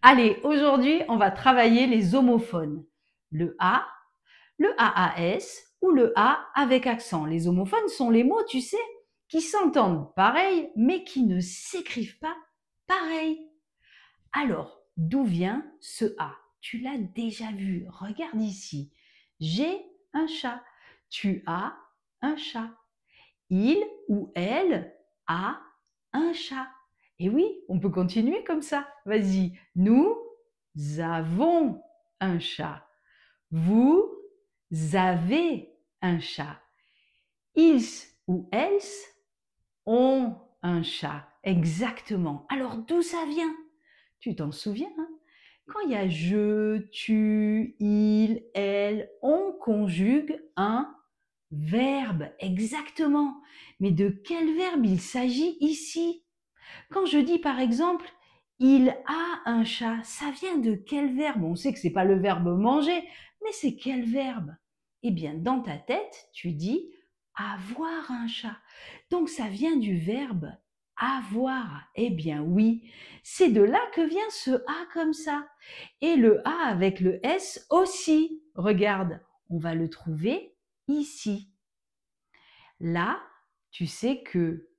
Allez, aujourd'hui, on va travailler les homophones. Le A, le AAS ou le A avec accent. Les homophones sont les mots, tu sais, qui s'entendent pareil, mais qui ne s'écrivent pas pareil. Alors, d'où vient ce A? Tu l'as déjà vu. Regarde ici. J'ai un chat. Tu as un chat. Il ou elle a un chat. Et oui, on peut continuer comme ça. Vas-y. Nous avons un chat. Vous avez un chat. Ils ou elles ont un chat. Exactement. Alors d'où ça vient? Tu t'en souviens, hein? Quand il y a je, tu, il, elle, on conjugue un verbe. Exactement. Mais de quel verbe il s'agit ici? Quand je dis par exemple il a un chat, ça vient de quel verbe? On sait que c'est pas le verbe manger, mais c'est quel verbe? Eh bien, dans ta tête, tu dis avoir un chat. Donc ça vient du verbe avoir. Eh bien oui, c'est de là que vient ce A comme ça. Et le A avec le S aussi. Regarde, on va le trouver ici. Là, tu sais que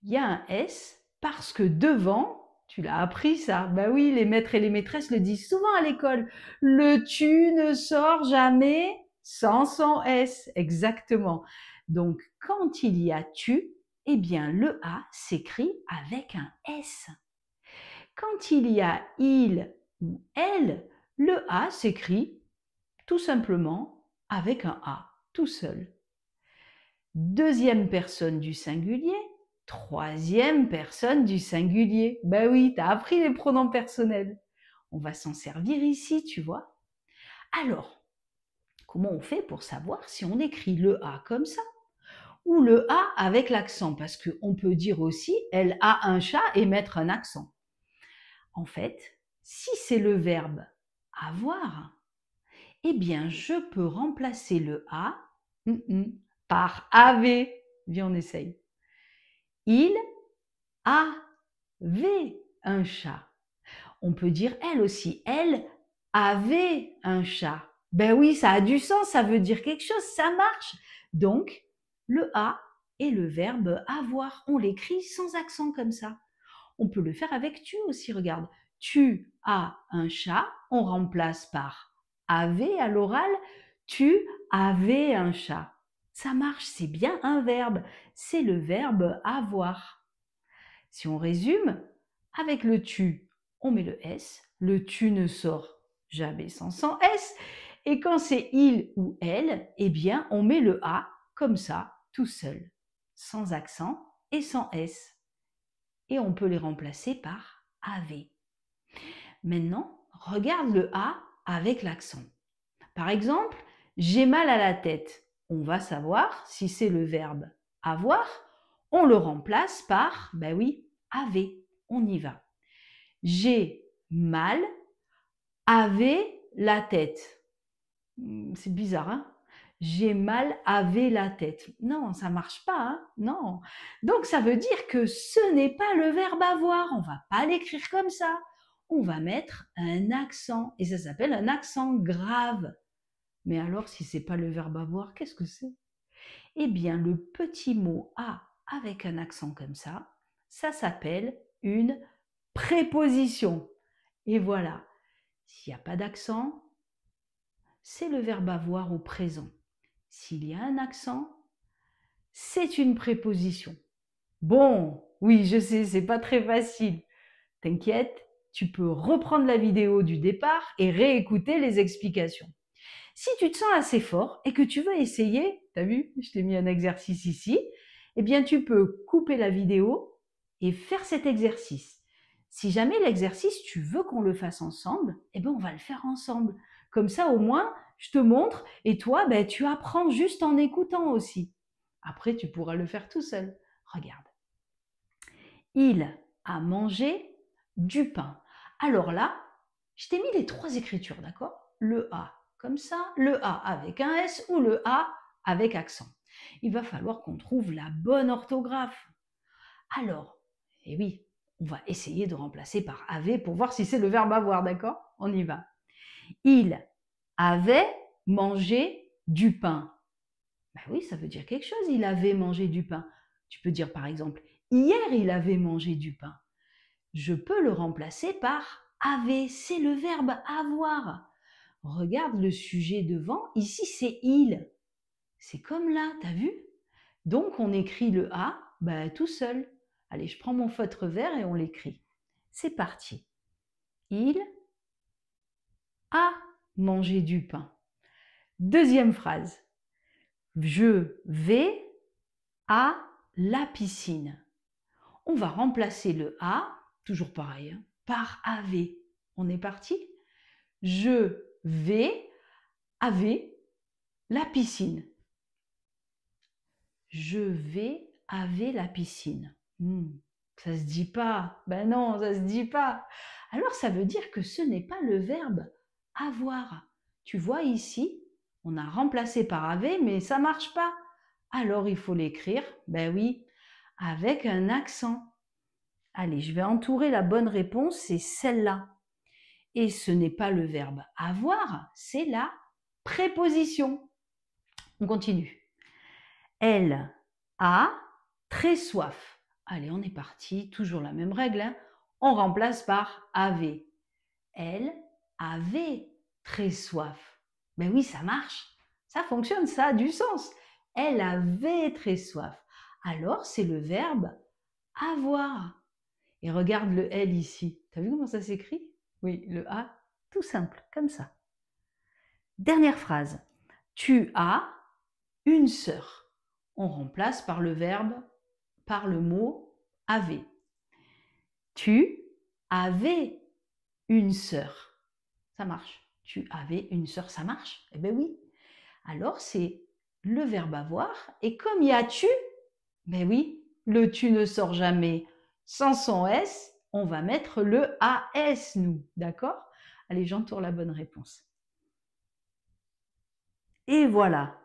il y a un S parce que devant, tu l'as appris ça. Ben oui, les maîtres et les maîtresses le disent souvent à l'école. Le tu ne sort jamais sans son S. Exactement. Donc, quand il y a tu, eh bien, le A s'écrit avec un S. Quand il y a il ou elle, le A s'écrit tout simplement avec un A, tout seul. Deuxième personne du singulier, troisième personne du singulier. Ben oui, tu as appris les pronoms personnels. On va s'en servir ici, tu vois. Alors, comment on fait pour savoir si on écrit le A comme ça ou le A avec l'accent? Parce qu'on peut dire aussi elle a un chat et mettre un accent. En fait, si c'est le verbe avoir, eh bien, je peux remplacer le A par avait. Viens, on essaye. Il avait un chat. On peut dire elle aussi. Elle avait un chat. Ben oui, ça a du sens, ça veut dire quelque chose, ça marche. Donc, le A et le verbe avoir, on l'écrit sans accent comme ça. On peut le faire avec tu aussi, regarde. Tu as un chat, on remplace par avait à l'oral. Tu avais un chat. Ça marche, c'est bien un verbe. C'est le verbe avoir. Si on résume, avec le tu, on met le S. Le tu ne sort jamais sans S. Et quand c'est il ou elle, eh bien, on met le A comme ça, tout seul, sans accent et sans S. Et on peut les remplacer par avait. Maintenant, regarde le A avec l'accent. Par exemple, j'ai mal à la tête. On va savoir si c'est le verbe avoir. On le remplace par, ben oui, avait. On y va. J'ai mal, avait la tête. C'est bizarre, hein? J'ai mal, avait la tête. Non, ça marche pas, hein? Non. Donc ça veut dire que ce n'est pas le verbe avoir. On va pas l'écrire comme ça. On va mettre un accent et ça s'appelle un accent grave. Mais alors, si c'est pas le verbe avoir, qu'est-ce que c'est? Eh bien, le petit mot a avec un accent comme ça s'appelle une préposition. Et voilà, s'il n'y a pas d'accent, c'est le verbe avoir au présent. S'il y a un accent, c'est une préposition. Bon, oui, je sais, c'est pas très facile. T'inquiète, tu peux reprendre la vidéo du départ et réécouter les explications. Si tu te sens assez fort et que tu veux essayer, t'as vu, je t'ai mis un exercice ici, eh bien tu peux couper la vidéo et faire cet exercice. Si jamais l'exercice, tu veux qu'on le fasse ensemble, eh bien on va le faire ensemble. Comme ça, au moins, je te montre et toi, ben, tu apprends juste en écoutant aussi. Après, tu pourras le faire tout seul. Regarde. Il a mangé du pain. Alors là, je t'ai mis les trois écritures, d'accord? Le A comme ça, le A avec un S ou le A avec accent. Il va falloir qu'on trouve la bonne orthographe. Alors, eh oui, On va essayer de remplacer par avait pour voir si c'est le verbe avoir, d'accord? On y va. Il avait mangé du pain. Ben oui, ça veut dire quelque chose, il avait mangé du pain. Tu peux dire par exemple, hier il avait mangé du pain. Je peux le remplacer par avait, c'est le verbe avoir. Regarde le sujet devant, ici c'est il. C'est comme là, t'as vu? Donc on écrit le A tout seul. Allez, je prends mon feutre vert et on l'écrit. C'est parti. Il a mangé du pain. Deuxième phrase. Je vais à la piscine. On va remplacer le A, toujours pareil, par avait. On est parti? Je vais avec la piscine. Je vais avec la piscine. Ça se dit pas. Ben non, ça se dit pas. Alors ça veut dire que ce n'est pas le verbe avoir. Tu vois ici, on a remplacé par avait, mais ça marche pas. Alors il faut l'écrire, ben oui, avec un accent. Allez, je vais entourer la bonne réponse, c'est celle-là. Et ce n'est pas le verbe avoir, c'est la préposition. On continue. Elle a très soif. Allez, on est parti, toujours la même règle. Hein. On remplace par avait. Elle avait très soif. Ben oui, ça marche. Ça fonctionne, ça a du sens. Elle avait très soif. Alors, c'est le verbe avoir. Et regarde le L ici. T'as vu comment ça s'écrit? Oui, le A, tout simple, comme ça. Dernière phrase. Tu as une sœur. On remplace par le verbe, par le mot avait. Tu avais une sœur. Ça marche. Tu avais une sœur, ça marche? Eh bien oui. Alors c'est le verbe avoir. Et comme il y a tu, ben oui, le tu ne sort jamais sans son S, on va mettre le AS, nous. D'accord? Allez, j'entoure la bonne réponse. Et voilà,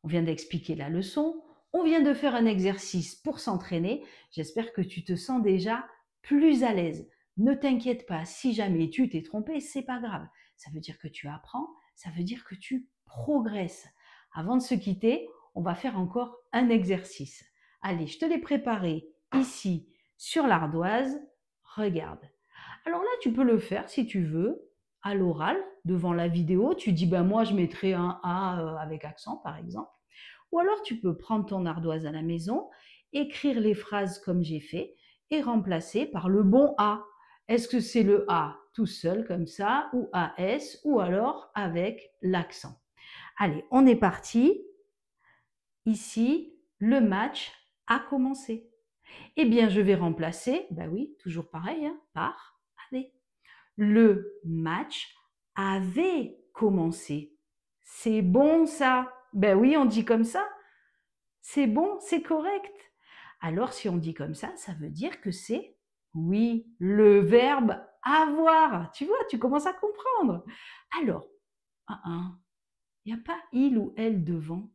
on vient d'expliquer la leçon, on vient de faire un exercice pour s'entraîner. J'espère que tu te sens déjà plus à l'aise. Ne t'inquiète pas, si jamais tu t'es trompé, c'est pas grave. Ça veut dire que tu apprends, ça veut dire que tu progresses. Avant de se quitter, on va faire encore un exercice. Allez, je te l'ai préparé ici sur l'ardoise. Regarde. Alors là, tu peux le faire si tu veux à l'oral, devant la vidéo. Tu dis, ben moi, je mettrai un A avec accent, par exemple. Ou alors, tu peux prendre ton ardoise à la maison, écrire les phrases comme j'ai fait et remplacer par le bon A. Est-ce que c'est le A tout seul comme ça, ou AS, ou alors avec l'accent? Allez, on est parti. Ici, le match a commencé. Eh bien, je vais remplacer, ben oui, toujours pareil, hein, par avait. Le match avait commencé. C'est bon ça? Ben oui, on dit comme ça. C'est bon, c'est correct. Alors si on dit comme ça veut dire que c'est, oui, le verbe avoir. Tu vois, tu commences à comprendre. Alors, il n'y a pas il ou elle devant.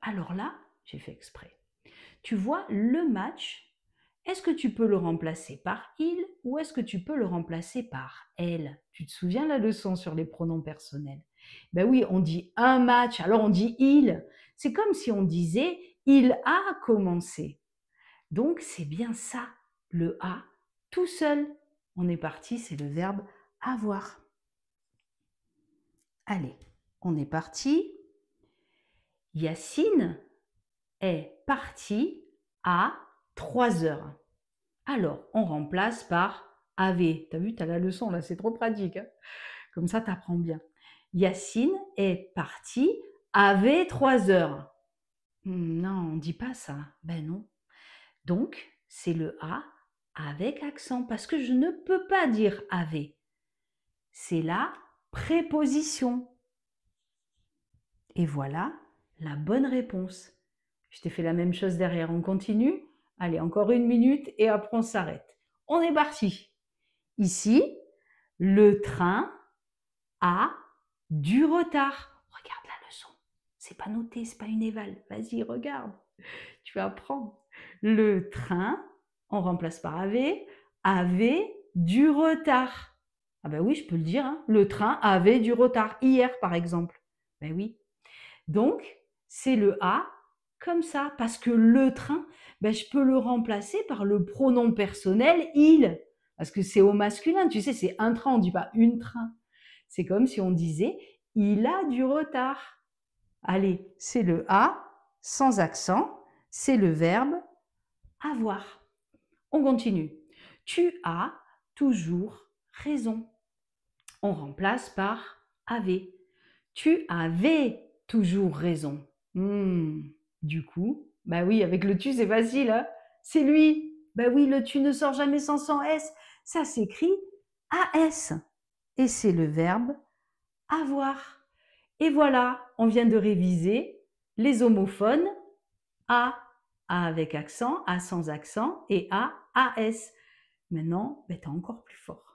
Alors là, j'ai fait exprès. Tu vois, le match, est-ce que tu peux le remplacer par il ou est-ce que tu peux le remplacer par elle? Tu te souviens la leçon sur les pronoms personnels? Ben oui, on dit un match, alors on dit il. C'est comme si on disait il a commencé. Donc c'est bien ça, le a tout seul. On est parti, c'est le verbe avoir. Allez, on est parti. Yacine est parti à 3 heures. Alors, on remplace par avait. T'as vu, t'as la leçon là, c'est trop pratique. Hein. Comme ça, t'apprends bien. Yacine est parti avait 3 heures. Non, on dit pas ça. Ben non. Donc, c'est le A avec accent parce que je ne peux pas dire avait. C'est la préposition. Et voilà la bonne réponse. Je t'ai fait la même chose derrière. On continue? Allez, encore 1 minute et après on s'arrête. On est parti. Ici, le train a du retard. Regarde la leçon. C'est pas noté, c'est pas une éval. Vas-y, regarde. Tu vas apprendre. Le train, on remplace par avait, avait du retard. Ah ben oui, je peux le dire, hein. Le train avait du retard hier, par exemple. Ben oui. Donc, c'est le a comme ça, parce que le train, ben, je peux le remplacer par le pronom personnel il, parce que c'est au masculin, tu sais, c'est un train, on ne dit pas une train. C'est comme si on disait il a du retard. Allez, c'est le a sans accent, c'est le verbe avoir. On continue. Tu as toujours raison. On remplace par avait. Tu avais toujours raison. Du coup, bah oui, avec le tu, c'est facile, hein. C'est lui. Bah oui, le tu ne sort jamais sans S. Ça s'écrit AS. Et c'est le verbe avoir. Et voilà, on vient de réviser les homophones A avec accent, A sans accent et A, AS. Maintenant, tu es encore plus fort.